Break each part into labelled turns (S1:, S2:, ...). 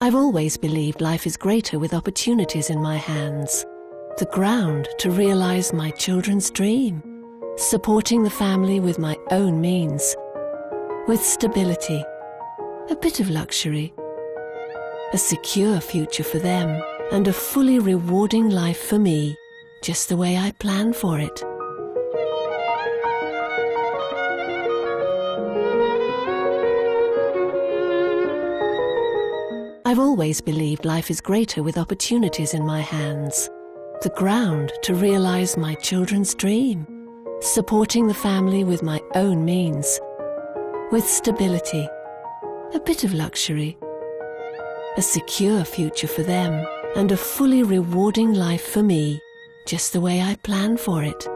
S1: I've always believed life is greater with opportunities in my hands. The ground to realize my children's dream. Supporting the family with my own means. With stability. A bit of luxury. A secure future for them. And a fully rewarding life for me. Just the way I planned for it. I've always believed life is greater with opportunities in my hands. The ground to realize my children's dream. Supporting the family with my own means. With stability. A bit of luxury. A secure future for them. And a fully rewarding life for me. Just the way I planned for it.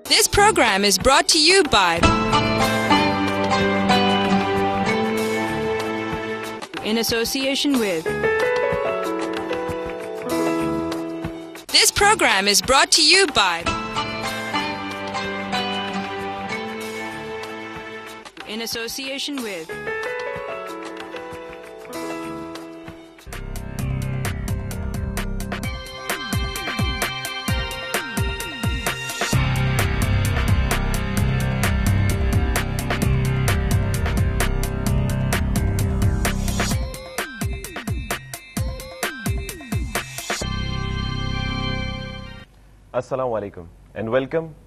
S2: This program is brought to you by in association with. This program is brought to you by in association with.
S3: Assalamu alaikum and welcome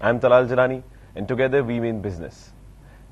S3: I am Talal Jalani and together we mean business.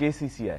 S3: KCCI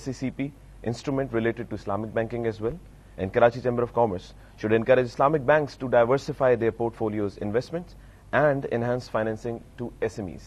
S3: SECP instrument related to Islamic banking as well. And Karachi Chamber of Commerce should encourage Islamic banks to diversify their portfolios investments and enhance financing to SMEs.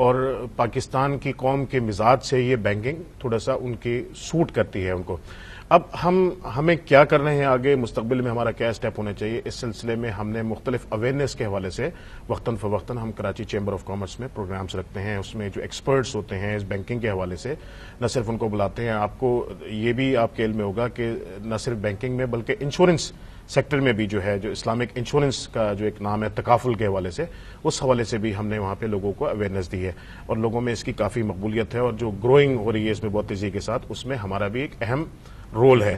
S4: اور پاکستان کی قوم کے مزاج سے یہ banking تھوڑا سا ان کی سوٹ کرتی ہے ان کو. اب ہمیں کیا کر رہے ہیں آگے مستقبل میں ہمارا کیا اسٹیپ ہونا چاہیے, اس سلسلے میں ہم نے مختلف اویئرنیس کے حوالے سے وقتاً فوقتاً ہم کراچی چیمبر آف کامرس میں پروگرامز رکھتے ہیں. اس میں جو ایکسپرٹس ہوتے ہیں اس بینکنگ کے حوالے سے نہ صرف ان کو بلاتے ہیں, آپ کو یہ بھی آپ کے علم میں ہوگا کہ نہ صرف بینکنگ میں بلکہ انشورنس سیکٹر میں بھی جو ہے جو اسلامک انشورنس کا جو ایک نام ہے تکافل کے حوالے سے, اس حوالے سے بھی ہم نے وہاں پہ لوگوں کو اویئرنیس دی ہے اور لوگوں میں اس کی کافی مقبولیت ہے اور جو گروئنگ ہو رہی ہے اس میں بہت تیزی کے ساتھ, اس میں ہمارا بھی ایک اہم رول ہے.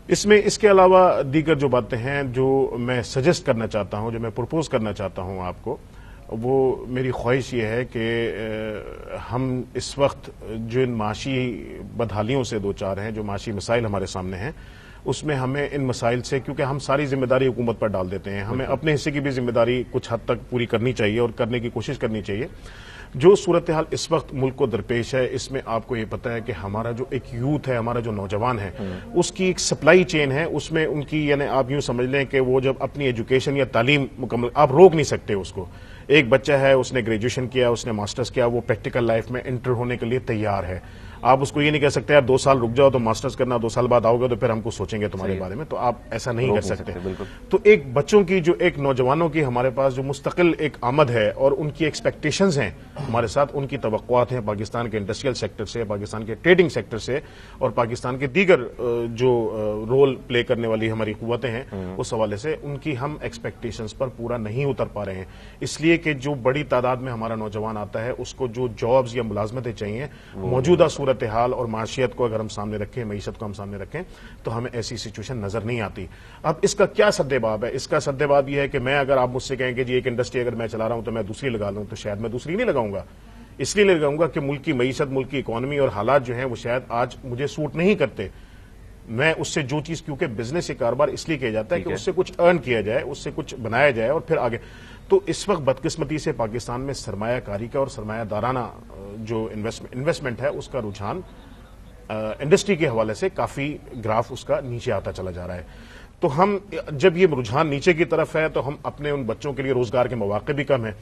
S4: اس کے علاوہ دیگر جو باتیں ہیں جو میں سجیسٹ کرنا چاہتا ہوں, جو میں پرپوز کرنا چاہتا ہوں آپ کو, وہ میری خواہش یہ ہے کہ ہم اس وقت جو ان معاشی بدحالیوں سے دوچار ہیں, جو معاشی مسائل ہمارے سامنے ہیں, اس میں ہمیں ان مسائل سے, کیونکہ ہم ساری ذمہ داری حکومت پر ڈال دیتے ہیں, ہمیں اپنے حصے کی بھی ذمہ داری کچھ حد تک پوری کرنی چاہیے اور کرنے کی کوشش کرنی چاہیے. جو صورتحال اس وقت ملک کو درپیش ہے, اس میں آپ کو یہ پتہ ہے کہ ہمارا جو ایک یوتھ ہے, ہمارا جو نوجوان ہے, اس کی ایک سپلائی چین ہے, اس میں ان کی یعنی آپ یوں سمجھ لیں کہ وہ جب اپنی ایجوکیشن یا تعلیم مکمل, آپ روک نہیں سکتے اس کو. ایک بچہ ہے, اس نے گریجویشن کیا, اس نے ماسٹرز کیا, وہ پریکٹیکل لائف میں انٹر ہونے کے لیے تیار ہے. آپ اس کو یہ نہیں کہہ سکتے یار 2 سال رک جاؤ تو ماسٹرز کرنا, 2 سال بعد آؤ گے تو پھر ہم کو سوچیں گے تمہارے بارے میں, تو آپ ایسا نہیں کر سکتے. تو ایک بچوں کی جو ایک نوجوانوں کی ہمارے پاس جو مستقل ایک آمد ہے اور ان کی ایکسپیکٹیشنز ہیں ہمارے ساتھ, ان کی توقعات ہیں پاکستان کے انڈسٹریل سیکٹر سے, پاکستان کے ٹریڈنگ سیکٹر سے اور پاکستان کے دیگر جو رول پلے کرنے والی ہماری قوتیں ہیں, اس حوالے سے ان کی ہم ایکسپیکٹیشنز پر پورا نہیں اتر پا رہے ہیں. اس لیے کہ جو بڑی تعداد میں ہمارا نوجوان آتا ہے, اس کو جو جابز یا ملازمتیں چاہیے, موجودہ صورتحال اور معاشیت کو اگر ہم سامنے رکھیں, معیشت کو ہم سامنے رکھیں, تو ہمیں ایسی سچویشن نظر نہیں آتی. اب اس کا کیا سدباب ہے؟ اس کا سدباب یہ ہے کہ میں, اگر آپ مجھ سے کہیں کہ جی ایک انڈسٹری اگر میں چلا رہا ہوں تو میں دوسری لگا لوں, تو شاید میں دوسری نہیں لگاؤں گا. اس لیے لگاؤں گا کہ ملک کی معیشت, ملک کی اکانومی اور حالات جو ہیں وہ شاید آج مجھے سوٹ نہیں کرتے. میں اس سے جو چیز, کیونکہ بزنس سے کاروبار اس لیے کیا جاتا ہے کہ اس سے کچھ ارن کیا جائے, اس سے کچھ بنایا جائے اور پھر آگے. تو اس وقت بدقسمتی سے پاکستان میں سرمایہ کاری کا اور سرمایہ دارانہ جو انویسٹمنٹ ہے, اس کا رجحان انڈسٹری کے حوالے سے کافی گراف اس کا نیچے آتا چلا جا رہا ہے. تو ہم جب یہ رجحان نیچے کی طرف ہے تو ہم اپنے ان بچوں کے لیے روزگار کے مواقع بھی کم ہیں.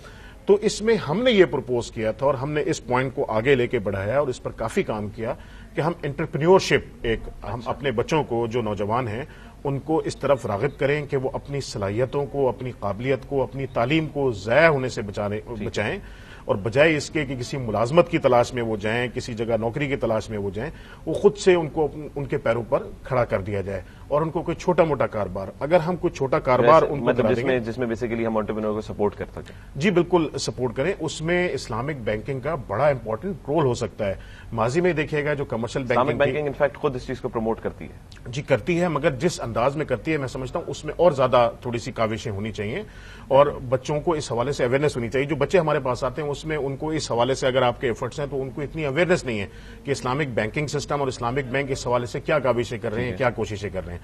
S4: تو اس میں ہم نے یہ پرپوز کیا تھا اور ہم نے اس پوائنٹ کو آگے لے کے بڑھایا اور اس پر کافی کام کیا کہ ہم انٹرپرینیورشپ, ہم اپنے بچوں کو جو نوجوان ہیں ان کو اس طرف راغب کریں کہ وہ اپنی صلاحیتوں کو, اپنی قابلیت کو, اپنی تعلیم کو ضائع ہونے سے بچائیں, اور بجائے اس کے کہ کسی ملازمت کی تلاش میں وہ جائیں, کسی جگہ نوکری کی تلاش میں وہ جائیں, وہ خود سے ان کو ان کے پیروں پر کھڑا کر دیا جائے اور ان کو کوئی چھوٹا موٹا کاروبار, اگر ہم کوئی چھوٹا کاروبار ان کو کرا دیں گے
S3: جس میں بیسیکلی ہم انٹرپرینور کو سپورٹ کر سکیں.
S4: جی بالکل سپورٹ کریں, اس میں اسلامک بینکنگ کا بڑا امپورٹنٹ رول ہو سکتا ہے. ماضی میں دیکھیے گا جو کمرشل
S3: بینکنگ انفیکٹ خود اس چیز کو پروموٹ کرتی ہے.
S4: جی کرتی ہے, مگر جس انداز میں کرتی ہے میں سمجھتا ہوں اس میں اور زیادہ تھوڑی سی کاوشیں ہونی چاہیے اور بچوں کو اس حوالے سے اویئرنیس ہونی چاہیے. جو بچے ہمارے پاس آتے ہیں اس میں ان کو اس حوالے سے اگر آپ کے ایفرٹس ہیں تو ان کو اتنی اویئرنیس نہیں ہے کہ اسلامک بینکنگ سسٹم اور اسلامک بینک اس حوالے سے کیا کاوشیں کر رہے ہیں, کیا کوششیں کر رہے ہیں.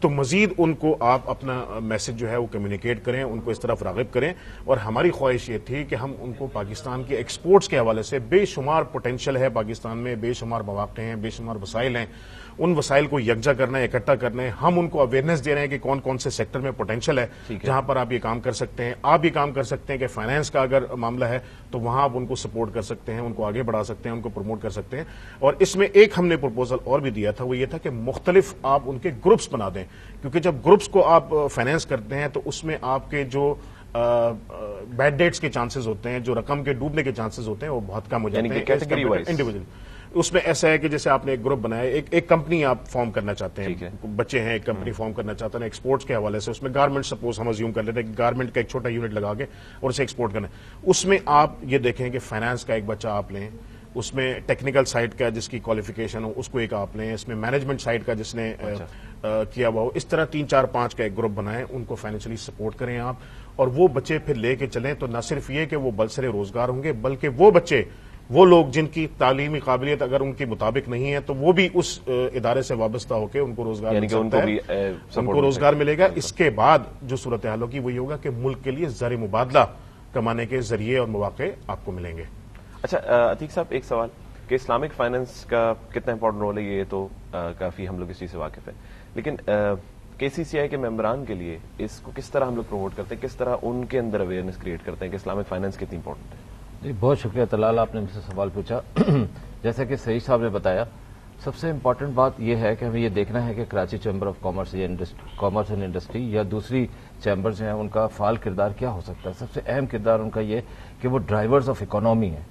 S4: تو مزید ان کو آپ اپنا میسج جو ہے وہ کمیونیکیٹ کریں, ان کو اس طرف راغب کریں. اور ہماری خواہش یہ تھی کہ ہم ان کو پاکستان کے ایکسپورٹس کے حوالے سے بے شمار پوٹینشیل ہے پاکستان میں, بے شمار مواقع ہیں, بے شمار وسائل ہیں, ان وسائل کو یکجا کرنا ہے, اکٹھا کرنا ہے. ہم ان کو اویئرنیس دے رہے ہیں کہ کون کون سے سیکٹر میں پوٹینشیل ہے جہاں پر آپ یہ کام کر سکتے ہیں. آپ بھی کام کر سکتے ہیں کہ فائنانس کا اگر معاملہ ہے تو وہاں آپ ان کو سپورٹ کر سکتے ہیں, ان کو آگے بڑھا سکتے ہیں, ان کو پروموٹ کر سکتے ہیں. اور اس میں ایک ہم نے پرپوزل اور بھی دیا تھا, وہ یہ تھا کہ مختلف آپ ان کے گروپس بنا دیں, کیونکہ جب گروپس کو آپ فائنانس کرتے ہیں تو اس میں آپ کے جو بیڈ ڈیٹس کے چانسز ہوتے ہیں, جو رقم کے ڈوبنے کے چانسز ہوتے ہیں, وہ بہت کم ہو جاتے ہیں انڈیویجول. اس میں ایسا ہے کہ جیسے آپ نے ایک گروپ بنایا, ایک کمپنی آپ فارم کرنا چاہتے ہیں, بچے ہیں ایک کمپنی فارم کرنا چاہتے ہیں ایکسپورٹس کے حوالے سے, اس میں گارمنٹ سپوز ہم ازیوم کر لیتے ہیں, گارمنٹ کا ایک چھوٹا یونٹ لگا کے اور اسے ایکسپورٹ کرنا ہے. اس میں آپ یہ دیکھیں کہ فائنانس کا ایک بچہ آپ لیں, اس میں ٹیکنیکل سائٹ کا جس کی کوالیفیکیشن ہو اس کو ایک آپ لیں, اس میں مینجمنٹ سائٹ کا جس نے کیا ہوا ہو. اس طرح 3 4 5 کا ایک گروپ بنائیں, ان کو فائنینشلی سپورٹ کریں آپ, اور وہ بچے پھر لے کے چلیں. تو نہ صرف یہ کہ وہ بلسرے روزگار ہوں گے, بلکہ وہ بچے, وہ لوگ جن کی تعلیمی قابلیت اگر ان کے مطابق نہیں ہے تو وہ بھی اس ادارے سے وابستہ ہو کے ان کو روزگار مل سکتا ہے, ان کو روزگار ملے گا. اس کے بعد جو صورتحال ہوگی وہ یہ ہوگا کہ ملک کے لیے زر مبادلہ کمانے کے ذریعے اور مواقع آپ کو ملیں گے.
S3: اچھا عتیق صاحب, ایک سوال کہ اسلامک فائنانس کا کتنا امپورٹنٹ رول ہے, یہ تو کافی ہم لوگ اس چیز سے واقف ہیں, لیکن KCCI کے ممبران کے لیے اس کو کس طرح ہم لوگ پروموٹ کرتے ہیں, کس طرح ان کے اندر اویئرنیس کریٹ کرتے ہیں کہ اسلامک فائنانس کتنی امپورٹنٹ ہے؟
S5: جی بہت شکریہ طلال، آپ نے مجھ سے سوال پوچھا. جیسا کہ سعید صاحب نے بتایا، سب سے امپورٹنٹ بات یہ ہے کہ ہمیں یہ دیکھنا ہے کہ Karachi chamber of commerce and industry یا دوسری چیمبرز ہیں، ان کا فعال کردار کیا ہو سکتا ہے. سب سے اہم کردار ان کا یہ کہ وہ ڈرائیورز آف اکانومی ہیں.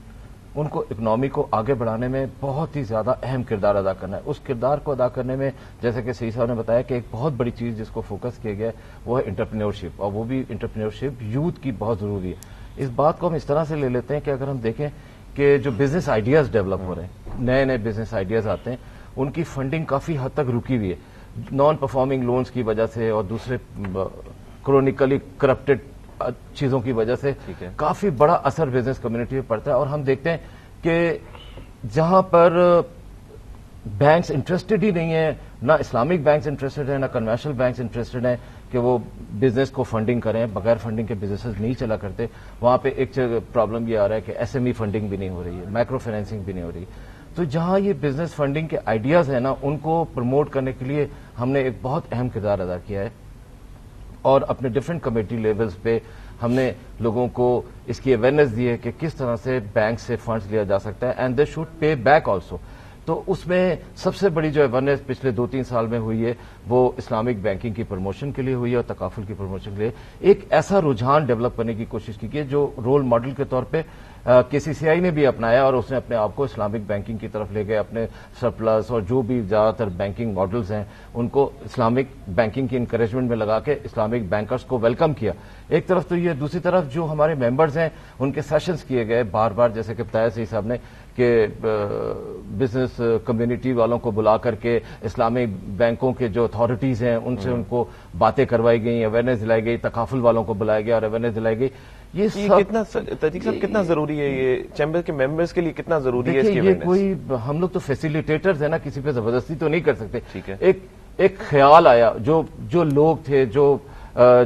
S5: ان کو اکنامی کو آگے بڑھانے میں بہت ہی زیادہ اہم کردار ادا کرنا ہے. اس کردار کو ادا کرنے میں جیسے کہ سعید صاحب نے بتایا کہ ایک بہت بڑی چیز جس کو فوکس کیا گیا ہے وہ ہے انٹرپرینیورشپ، اور وہ بھی انٹرپرینیورشپ یوتھ کی بہت ضروری ہے. اس بات کو ہم اس طرح سے لے لیتے ہیں کہ اگر ہم دیکھیں کہ جو بزنس آئیڈیاز ڈیولپ ہو رہے ہیں، نئے نئے بزنس آئیڈیاز آتے ہیں، ان کی فنڈنگ کافی حد تک رکی ہوئی ہے نان پرفارمنگ لونز کی وجہ سے اور دوسرے کرونیکلی کرپٹڈ چیزوں کی وجہ سے. کافی بڑا اثر بزنس کمیونٹی پہ پڑتا ہے. اور ہم دیکھتے ہیں کہ جہاں پر بینکس انٹرسٹڈ ہی نہیں ہیں، نہ اسلامک بینکس انٹرسٹڈ ہیں، نہ کنوینشنل بینکس انٹرسٹڈ ہیں کہ وہ بزنس کو فنڈنگ کریں، بغیر فنڈنگ کے بزنسز نہیں چلا کرتے. وہاں پہ ایک پرابلم یہ آ رہا ہے کہ ایس ایم ای فنڈنگ بھی نہیں ہو رہی ہے، مائکرو فائنینسنگ بھی نہیں ہو رہی. تو جہاں یہ بزنس فنڈنگ کے آئیڈیاز ہیں نا، ان کو پروموٹ کرنے کے لیے ہم نے ایک بہت اہم کردار ادا کیا ہے، اور اپنے ڈفرینٹ کمیٹی لیولز پہ ہم نے لوگوں کو اس کی اویئرنیس دی ہے کہ کس طرح سے بینک سے فنڈز لیا جا سکتا ہے and they should pay back also. تو اس میں سب سے بڑی جو اویئرنیس پچھلے 2-3 سال میں ہوئی ہے وہ اسلامک بینکنگ کی پروموشن کے لیے ہوئی ہے اور تکافل کی پروموشن کے لیے. ایک ایسا رجحان ڈیولپ کرنے کی کوشش کی جو رول ماڈل کے طور پہ KCCI نے بھی اپنایا، اور اس نے اپنے آپ کو اسلامک بینکنگ کی طرف لے گئے. اپنے سرپلس اور جو بھی زیادہ تر بینکنگ ماڈلز ہیں ان کو اسلامک بینکنگ کی انکریجمنٹ میں لگا کے اسلامک بینکرز کو ویلکم کیا. ایک طرف تو یہ، دوسری طرف جو ہمارے ممبرز ہیں ان کے سیشنز کیے گئے بار بار، جیسے کہ بتایا سعید صاحب نے کہ بزنس کمیونٹی والوں کو بلا کر کے اسلامک بینکوں کے جو اتھارٹیز ہیں ان سے ان کو باتیں کروائی گئی، اویئرنیس دلائی گئی، تکافل والوں کو بلایا گیا اور اویئرنیس دلائی گئی. یہ
S3: کتنا تجیق صاحب کتنا ضروری ہے یہ چیمبر کے ممبرز کے لیے، کتنا ضروری ہے اس کی
S5: اویئرنیس؟ یہ کوئی ہم لوگ تو فیسیلیٹیٹرز ہیں نا، کسی پہ زبردستی تو نہیں کر سکتے.
S3: ٹھیک ہے.
S5: ایک خیال آیا، جو لوگ تھے جو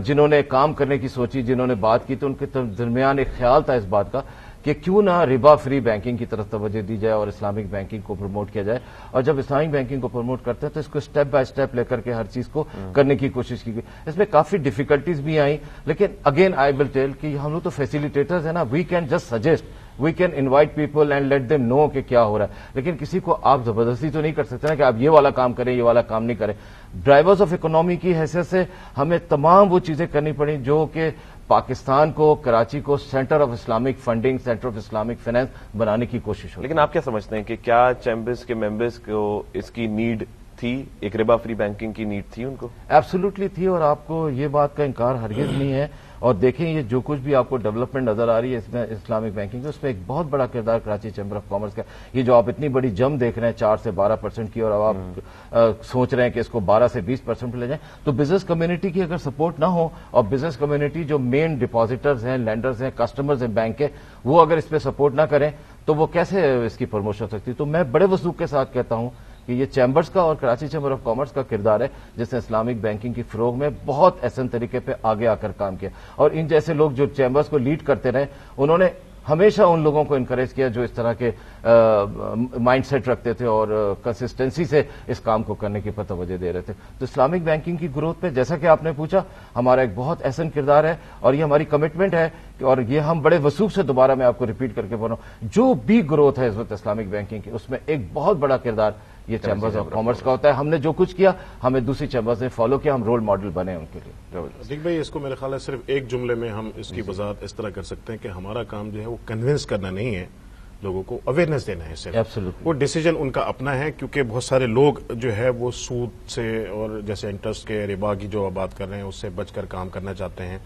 S5: جنہوں نے کام کرنے کی سوچی، جنہوں نے بات کی، تو ان کے درمیان ایک خیال تھا اس بات کا کہ کیوں نہ ربا فری بینکنگ کی طرف توجہ دی جائے اور اسلامک بینکنگ کو پروموٹ کیا جائے. اور جب اسلامک بینکنگ کو پروموٹ کرتے ہیں تو اس کو اسٹیپ بائی اسٹیپ لے کر کے ہر چیز کو کرنے کی کوشش کی گئی. اس میں کافی ڈیفیکلٹیز بھی آئیں، لیکن اگین آئی ول ٹیل کہ ہم لوگ تو فیسیلیٹیٹرز ہیں نا، we can just suggest, we can invite people and let them know کہ کیا ہو رہا ہے. لیکن کسی کو آپ زبردستی تو نہیں کر سکتے نا کہ آپ یہ والا کام کریں، یہ والا کام نہیں کریں. ڈرائیورز آف اکنامی کی حیثیت سے ہمیں تمام وہ چیزیں کرنی پڑیں جو کہ پاکستان کو، کراچی کو centre of Islamic funding, centre of Islamic finance بنانے کی کوشش ہو.
S3: لیکن آپ کیا سمجھتے ہیں کہ کیا چیمبرز کے ممبرز کو اس کی نیڈ تھی، ایک ربا فری بینکنگ کی نیڈ تھی ان کو؟
S5: ایبسولوٹلی تھی، اور آپ کو یہ بات کا انکار ہرگز نہیں ہے. اور دیکھیں یہ جو کچھ بھی آپ کو ڈیولپمنٹ نظر آ رہی ہے اس میں اسلامک بینکنگ، اس میں ایک بہت بڑا کردار کراچی چیمبر آف کامرس کا. یہ جو آپ اتنی بڑی جم دیکھ رہے ہیں 4 سے 12% کی، اور اب آپ سوچ رہے ہیں کہ اس کو 12 سے 20% پہ لے جائیں، تو بزنس کمیونٹی کی اگر سپورٹ نہ ہو، اور بزنس کمیونٹی جو مین ڈپازیٹرز ہیں، لینڈرز ہیں، کسٹمرز ہیں بینک کے، وہ اگر اس پہ سپورٹ نہ کریں تو وہ کیسے اس کی پروموشن ہو سکتی. تو میں بڑے وثوق کے ساتھ کہتا ہوں کہ یہ چیمبرز کا اور کراچی چیمبر آف کامرس کا کردار ہے جس نے اسلامک بینکنگ کی فروغ میں بہت احسن طریقے پہ آگے آ کر کام کیا. اور ان جیسے لوگ جو چیمبرز کو لیڈ کرتے رہے، انہوں نے ہمیشہ ان لوگوں کو انکریج کیا جو اس طرح کے مائنڈ سیٹ رکھتے تھے اور کنسسٹنسی سے اس کام کو کرنے کی پر توجہ دے رہے تھے. تو اسلامک بینکنگ کی گروتھ پہ جیسا کہ آپ نے پوچھا، ہمارا ایک بہت احسن کردار ہے، اور یہ ہماری کمٹمنٹ ہے، اور یہ ہم بڑے وثوق سے دوبارہ میں آپ کو ریپیٹ کر کے بول رہا ہوں، جو بھی گروتھ ہے اس وقت اسلامک بینکنگ کی، اس میں ایک بہت بڑا کردار یہ چیمبرز آف کامرس کا ہوتا ہے. ہم نے جو کچھ کیا ہمیں دوسری چیمبرز نے فالو کیا، ہم رول ماڈل بنے ان کے لیے.
S4: عتیق بھائی، اس کو میرے خیال ہے صرف ایک جملے میں ہم اس کی وضاحت اس طرح کر سکتے ہیں کہ ہمارا کام جو ہے وہ کنونس کرنا نہیں ہے، لوگوں کو اویئرنیس دینا ہے صرف.
S5: Absolutely.
S4: وہ ڈیسیجن ان کا اپنا ہے، کیونکہ بہت سارے لوگ جو ہے وہ سود سے اور جیسے انٹرسٹ کے، ربا کی جو آپ بات کر رہے ہیں، اس سے بچ کر کام کرنا چاہتے ہیں،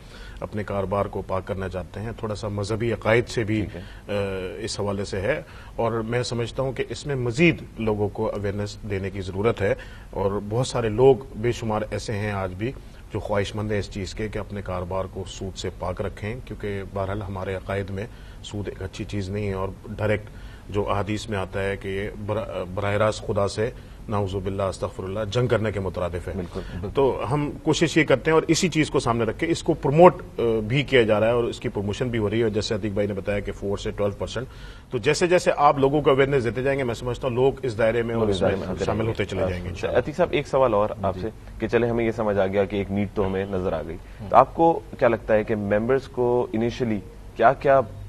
S4: اپنے کاروبار کو پاک کرنا چاہتے ہیں. تھوڑا سا مذہبی عقائد سے بھی اس حوالے سے ہے، اور میں سمجھتا ہوں کہ اس میں مزید لوگوں کو اویئرنیس دینے کی ضرورت ہے. اور بہت سارے لوگ بے شمار ایسے ہیں آج بھی جو خواہش مند ہیں اس چیز کے کہ اپنے کاروبار کو سود سے پاک رکھیں، کیونکہ بہرحال ہمارے عقائد میں سود ایک اچھی چیز نہیں ہے، اور ڈائریکٹ جو احادیث میں آتا ہے کہ یہ براہ راست خدا سے نعوذ باللہ استغفر اللہ جنگ کرنے کے مترادف ہے. تو ہم کوشش یہ کرتے ہیں اور اسی چیز کو سامنے رکھ کے اس کو پروموٹ بھی کیا جا رہا ہے اور اس کی پروموشن بھی ہو رہی ہے. اور جیسے عتیق بھائی نے بتایا کہ 4 سے 12%. تو جیسے جیسے آپ لوگوں کو اویئرنیس دیتے جائیں گے میں سمجھتا ہوں لوگ اس دائرے میں اور اس میں شامل ہوتے چلے جائیں گے.
S3: عتیق صاحب ایک سوال اور آپ سے کہ چلے ہمیں یہ سمجھ آ گیا کہ ایک نیڈ تو ہمیں نظر آ گئی, تو آپ کو کیا لگتا ہے کہ ممبرس کو انیشلی کیا کیا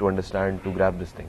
S3: to understand, to grab this thing?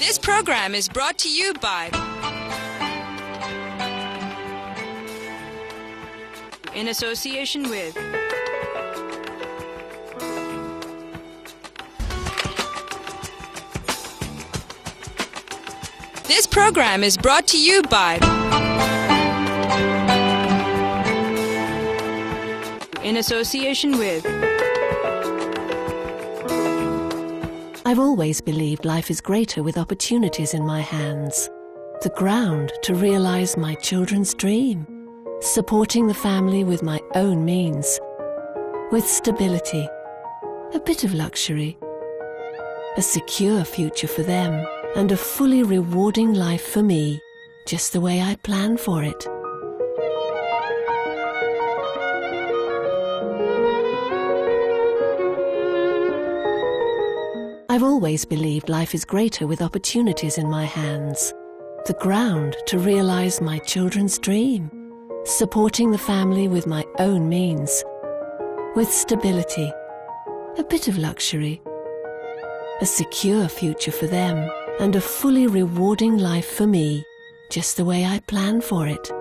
S2: This program is brought to you by in association with This program is brought to you by in association with
S1: I've always believed life is greater with opportunities in my hands. The ground to realize my children's dream. Supporting the family with my own means. With stability. A bit of luxury. A secure future for them. And a fully rewarding life for me. Just the way I planned for it. I've always believed life is greater with opportunities in my hands. The ground to realize my children's dream. Supporting the family with my own means. With stability. A bit of luxury. A secure future for them. And a fully rewarding life for me. Just the way I planned for it.